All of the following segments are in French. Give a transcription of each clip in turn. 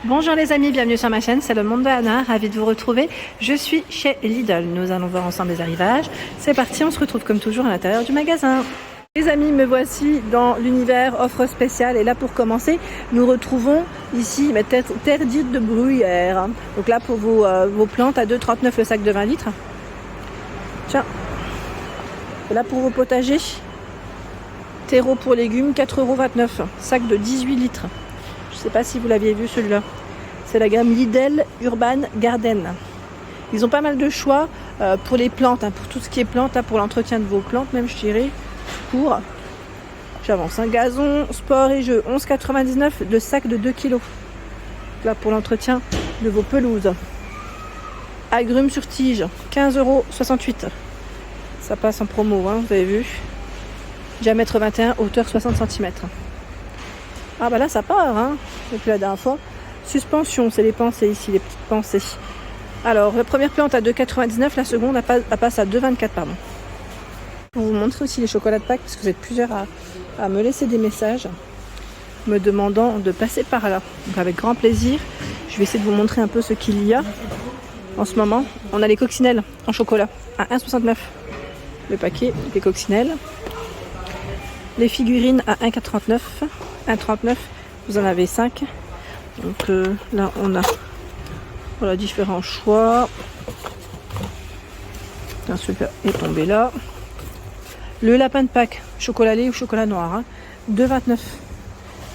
Bonjour les amis, bienvenue sur ma chaîne, c'est le monde de Anna, ravie de vous retrouver. Je suis chez Lidl, nous allons voir ensemble les arrivages. C'est parti, on se retrouve comme toujours à l'intérieur du magasin. Les amis, me voici dans l'univers offre spéciale et là pour commencer, nous retrouvons ici ma terre dite de bruyère. Donc là pour vos plantes à 2,39 le sac de 20 litres. Tiens, et là pour vos potagers, terreau pour légumes 4,29 €, sac de 18 litres. Je ne sais pas si vous l'aviez vu celui-là. C'est la gamme Lidl Urban Garden. Ils ont pas mal de choix pour les plantes, pour tout ce qui est plantes, pour l'entretien de vos plantes, même je dirais. Pour, j'avance, gazon, sport et jeux, 11,99 € de sac de 2 kg. Là pour l'entretien de vos pelouses. Agrumes sur tige, 15,68 €. Ça passe en promo, vous avez vu. Diamètre 21, hauteur 60 cm. Ah bah là ça part, depuis la dernière fois. Suspension, c'est les pensées ici, les petites pensées. Alors la première plante à 2,99 €, la seconde elle passe à 2,24 €, pardon. Pour vous montrer aussi les chocolats de Pâques, parce que vous êtes plusieurs à me laisser des messages me demandant de passer par là. Donc avec grand plaisir, je vais essayer de vous montrer un peu ce qu'il y a en ce moment. On a les coccinelles en chocolat à 1,69 € le paquet des coccinelles. Les figurines à 1,39 €. 1,39 €, vous en avez 5. Donc là on a voilà, différents choix. Celui-là est tombé là. Le lapin de Pâques, chocolat lait ou chocolat noir, 2,29 €.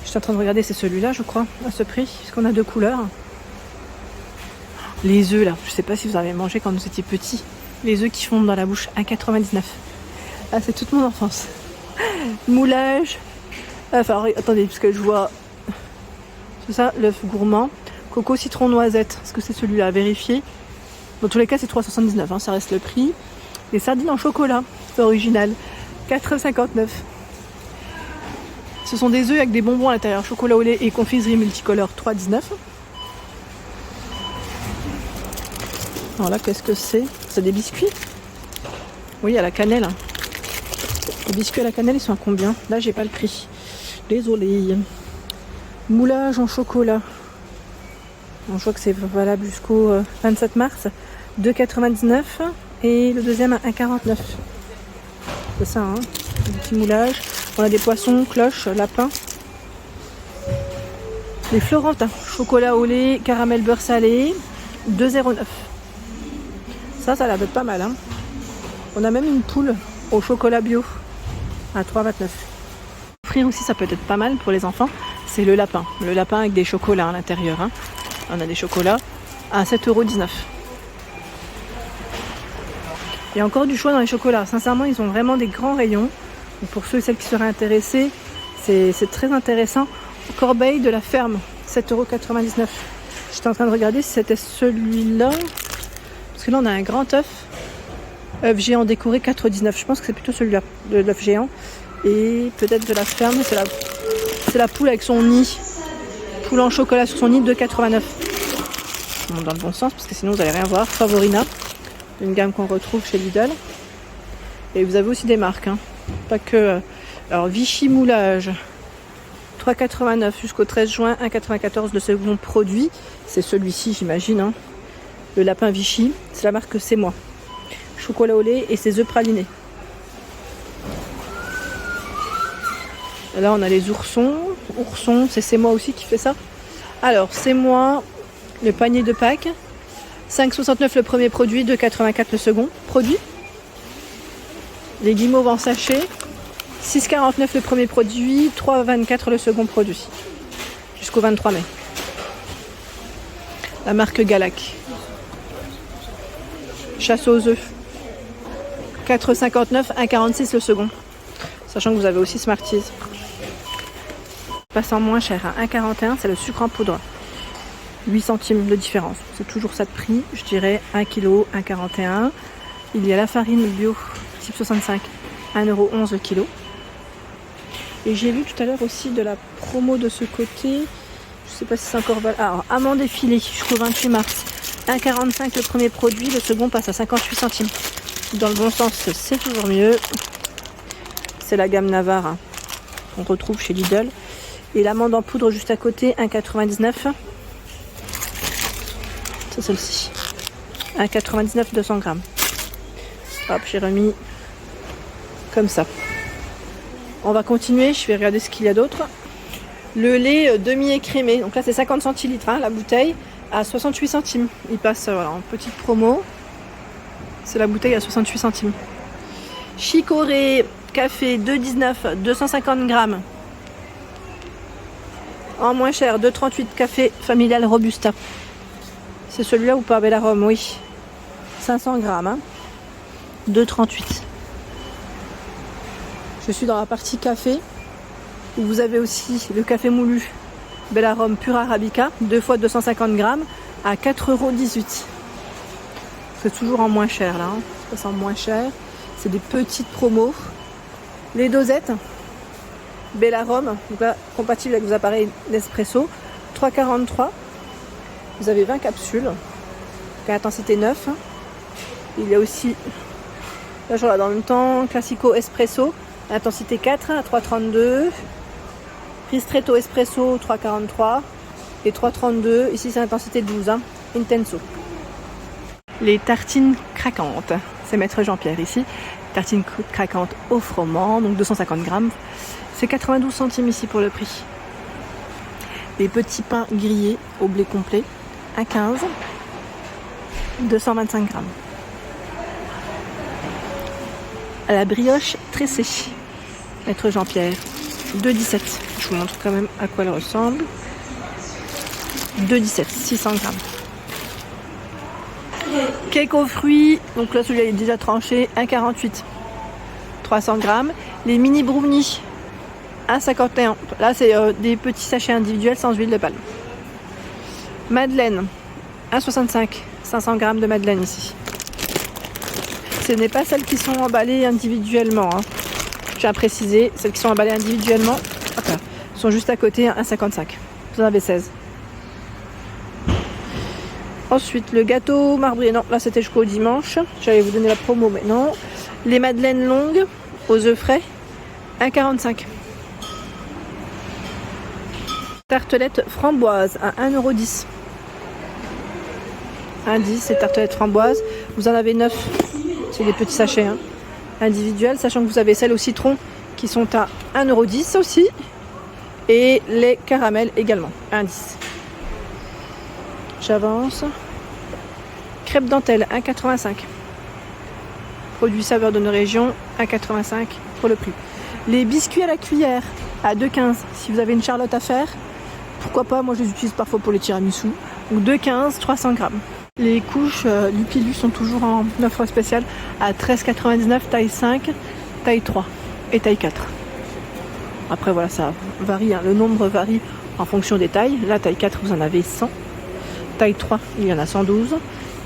Je suis en train de regarder, c'est celui-là je crois, à ce prix, puisqu'on a deux couleurs. Les œufs là, je sais pas si vous avez mangé quand vous étiez petits. Les œufs qui fondent dans la bouche, 1,99 €. Ah, c'est toute mon enfance. Moulage. Enfin, attendez, parce que je vois. C'est ça, l'œuf gourmand. Coco, citron, noisette. Est-ce que c'est celui-là à vérifier? Dans tous les cas, c'est 3,79 €, ça reste le prix. Les sardines en chocolat, c'est original. 4,59 €. Ce sont des œufs avec des bonbons à l'intérieur. Chocolat au lait et confiserie multicolore, 3,19 €. Alors là, qu'est-ce que c'est? C'est des biscuits? Oui, à la cannelle. Les biscuits à la cannelle, ils sont à combien? Là, j'ai pas le prix. Désolée. Moulage en chocolat. Bon, je vois que c'est valable jusqu'au 27 mars. 2,99 € et le deuxième à 1,49 €. C'est ça, des petits moulages. On a des poissons, cloches, lapins. Les Florentins. Chocolat au lait, caramel beurre salé. 2,09 €. Ça a l'air d'être pas mal. On a même une poule au chocolat bio à 3,29 €. Offrir aussi, ça peut être pas mal pour les enfants, c'est le lapin. Le lapin avec des chocolats à l'intérieur. On a des chocolats à 7,19 €. Il y a encore du choix dans les chocolats. Sincèrement, ils ont vraiment des grands rayons. Donc pour ceux et celles qui seraient intéressés, c'est très intéressant. Corbeille de la ferme, 7,99 €. J'étais en train de regarder si c'était celui-là. Parce que là, on a un grand œuf. œuf géant décoré, 4,19 €. Je pense que c'est plutôt celui-là, de l'œuf géant. Et peut-être de la ferme, c'est la poule avec son nid. Poule en chocolat sur son nid, 2,89 €. Bon, dans le bon sens, parce que sinon vous n'allez rien voir. Favorina, une gamme qu'on retrouve chez Lidl. Et vous avez aussi des marques, pas que. Alors Vichy Moulage, 3,89 € jusqu'au 13 juin, 1,94 € le second produit. C'est celui-ci, j'imagine. Le lapin Vichy, c'est la marque C'est Moi. Chocolat au lait et ses œufs pralinés. Et là on a les oursons. C'est Moi aussi qui fait ça. Alors C'est Moi, le panier de Pâques. 5,69 € le premier produit, 2,84 € le second produit. Les guimauves en sachet. 6,49 € le premier produit, 3,24 € le second produit. Jusqu'au 23 mai. La marque Galac. Chasse aux œufs. 4,59 €, 1,46 € le second. Sachant que vous avez aussi Smarties. Passant moins cher à 1,41 €, c'est le sucre en poudre. 8 centimes de différence. C'est toujours ça de prix. Je dirais 1 kg, 1,41 €. Il y a la farine bio, type 65, 1,11 € le kilo. Et j'ai vu tout à l'heure aussi de la promo de ce côté. Je sais pas si c'est encore valable. Alors, amandes effilées jusqu'au 28 mars. 1,45 € le premier produit, le second passe à 58 centimes. Dans le bon sens, c'est toujours mieux. C'est la gamme Navarre qu'on retrouve chez Lidl. Et l'amande en poudre juste à côté, 1,99 €. C'est celle-ci. 1,99 200 grammes. Hop, j'ai remis comme ça. On va continuer, je vais regarder ce qu'il y a d'autre. Le lait demi-écrémé, donc là c'est 50 centilitres la bouteille, à 68 centimes. Il passe voilà, en petite promo. C'est la bouteille à 68 centimes. Chicorée café 2,19 250 grammes. En moins cher, 2,38 café familial Robusta. C'est celui-là ou pas, Bellarome, oui. 500 grammes, 2,38. Je suis dans la partie café, où vous avez aussi le café moulu Bellarome Pur Arabica, 2 fois 250 grammes, à 4,18 €. C'est toujours en moins cher là, ça sent moins cher. C'est des petites promos. Les dosettes, Bellarome, donc là, compatible avec vos appareils Nespresso, 3,43. Vous avez 20 capsules, à intensité 9. Il y a aussi, là je regarde en même temps, Classico Espresso, intensité 4 à 3,32. Ristretto Espresso, 3,43. Et 3,32. Ici c'est intensité 12, Intenso. Les tartines craquantes, c'est Maître Jean-Pierre ici. Tartines craquantes au froment, donc 250 grammes. C'est 92 centimes ici pour le prix. Les petits pains grillés au blé complet, 1,15. 225 grammes. À la brioche tressée, Maître Jean-Pierre, 2,17. Je vous montre quand même à quoi elle ressemble. 2,17, 600 grammes. Cake aux fruits, donc là celui-là est déjà tranché, 1,48. 300 grammes. Les mini brownies, 1,51. Là c'est des petits sachets individuels sans huile de palme. Madeleine, 1,65. 500 grammes de madeleine ici. Ce n'est pas celles qui sont emballées individuellement. Je tiens à préciser, celles qui sont emballées individuellement sont juste à côté, 1,55. Vous en avez 16. Ensuite, le gâteau marbré. Non, là c'était jusqu'au dimanche. J'allais vous donner la promo, mais non. Les madeleines longues aux œufs frais, 1,45. Tartelettes framboises à 1,10 €. 1,10 c'est tartelettes framboises. Vous en avez 9. C'est des petits sachets individuels, sachant que vous avez celles au citron qui sont à 1,10 € aussi. Et les caramels également, 1,10 €. J'avance. Crêpes dentelle, 1,85. Produits saveurs de nos régions, 1,85 pour le prix. Les biscuits à la cuillère, à 2,15. Si vous avez une charlotte à faire, pourquoi pas, moi je les utilise parfois pour les tiramisu. Ou 2,15, 300 grammes. Les couches Lupilu sont toujours en offre spéciale à 13,99, taille 5, taille 3 et taille 4. Après voilà, ça varie, le nombre varie en fonction des tailles. La taille 4, vous en avez 100. Taille 3, il y en a 112.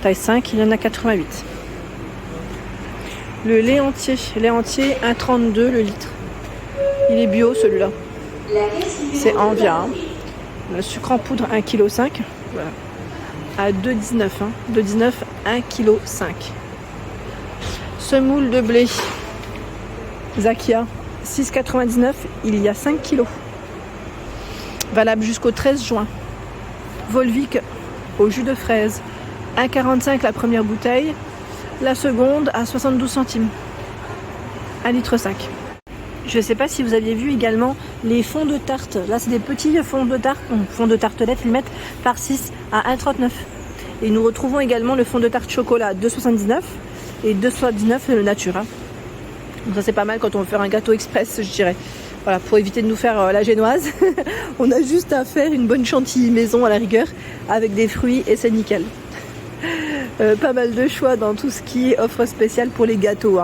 Taille 5, il y en a 88. Le lait entier, 1,32 le litre. Il est bio celui-là. C'est Envia. Le sucre en poudre, 1,5 kg. Voilà. À 2,19. 2,19, 1,5 kg. Semoule de blé. Zakia, 6,99. Il y a 5 kg. Valable jusqu'au 13 juin. Volvic au jus de fraise. 1,45 la première bouteille. La seconde à 72 centimes. 1,5 litre. Je ne sais pas si vous aviez vu également les fonds de tarte. Là, c'est des petits fonds de tarte, fonds de tartelettes, ils mettent par 6 à 1,39. Et nous retrouvons également le fond de tarte chocolat à 2,79 et 2,79 le Natura. Donc ça, c'est pas mal quand on veut faire un gâteau express, je dirais. Voilà, pour éviter de nous faire la génoise, on a juste à faire une bonne chantilly maison à la rigueur avec des fruits et c'est nickel. Pas mal de choix dans tout ce qui est offre spéciale pour les gâteaux.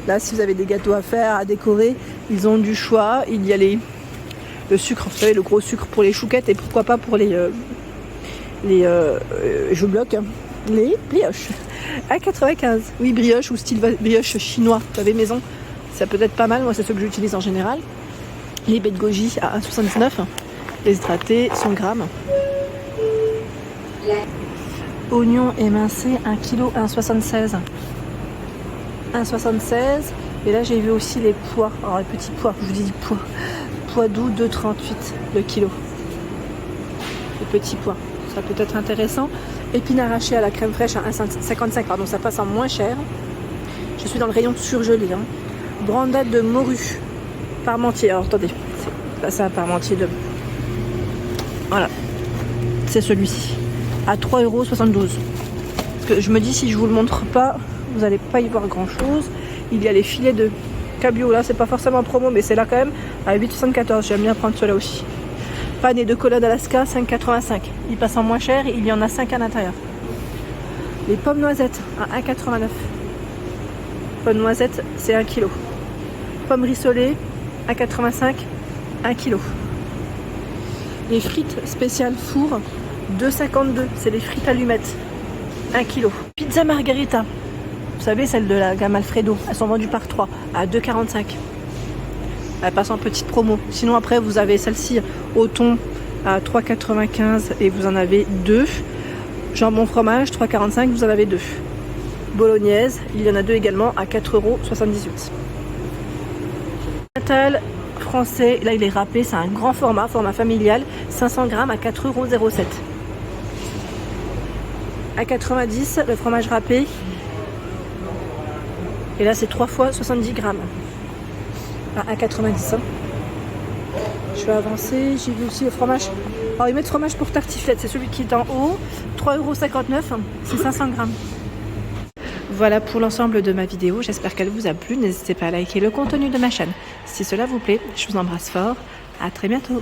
Là, si vous avez des gâteaux à faire, à décorer, ils ont du choix. Il y a le sucre, vous savez, le gros sucre pour les chouquettes et pourquoi pas pour je bloque, les brioches. À 95. Oui, brioche ou style brioche chinois, vous savez, maison. Ça peut être pas mal, moi c'est ce que j'utilise en général. Les baies de goji à 1,79. Les hydratés, 100 grammes. Oignons émincés, 1 kg, 1,76. 1,76. Et là j'ai vu aussi les pois. Alors les petits pois, je vous dis pois. Pois doux, 2,38 le kilo. Les petits pois. ça peut être intéressant. Épinards hachés à la crème fraîche à 1,55 €, pardon, ça passe en moins cher. Je suis dans le rayon surgelé. Hein. Brandade de morue, parmentier. Alors attendez, c'est pas ça, parmentier de... Voilà, c'est celui-ci, à 3,72 €. Parce que je me dis, si je vous le montre pas, vous n'allez pas y voir grand-chose. Il y a les filets de cabillaud, là, c'est pas forcément en promo, mais c'est là quand même, à 8,74 €. J'aime bien prendre cela aussi. Pané de cola d'Alaska, 5,85 €. Il passe en moins cher, il y en a 5 à l'intérieur. Les pommes noisettes, à 1,89 €. Pommes noisettes, c'est 1 kg. Pommes rissolées, 1,85 €, 1 kg. Les frites spéciales four, 2,52 €. C'est les frites allumettes, 1 kg. Pizza margarita, vous savez, celle de la gamme Alfredo, elles sont vendues par 3 à 2,45 €. Elle passe en petite promo. Sinon, après, vous avez celle-ci au thon à 3,95 € et vous en avez 2. Jambon fromage, 3,45 €, vous en avez 2. Bolognaise, il y en a 2 également à 4,78 €. Natal français, là il est râpé, c'est un grand format familial, 500 g à 4,07 €. À 90, le fromage râpé. Et là c'est 3 fois 70 g. À 1,90 €. Hein. Je vais avancer, j'ai vu aussi le fromage. Alors ils mettent fromage pour tartiflette, c'est celui qui est en haut. 3,59 €, c'est 500 g. Voilà pour l'ensemble de ma vidéo, j'espère qu'elle vous a plu. N'hésitez pas à liker le contenu de ma chaîne. Si cela vous plaît, je vous embrasse fort. À très bientôt.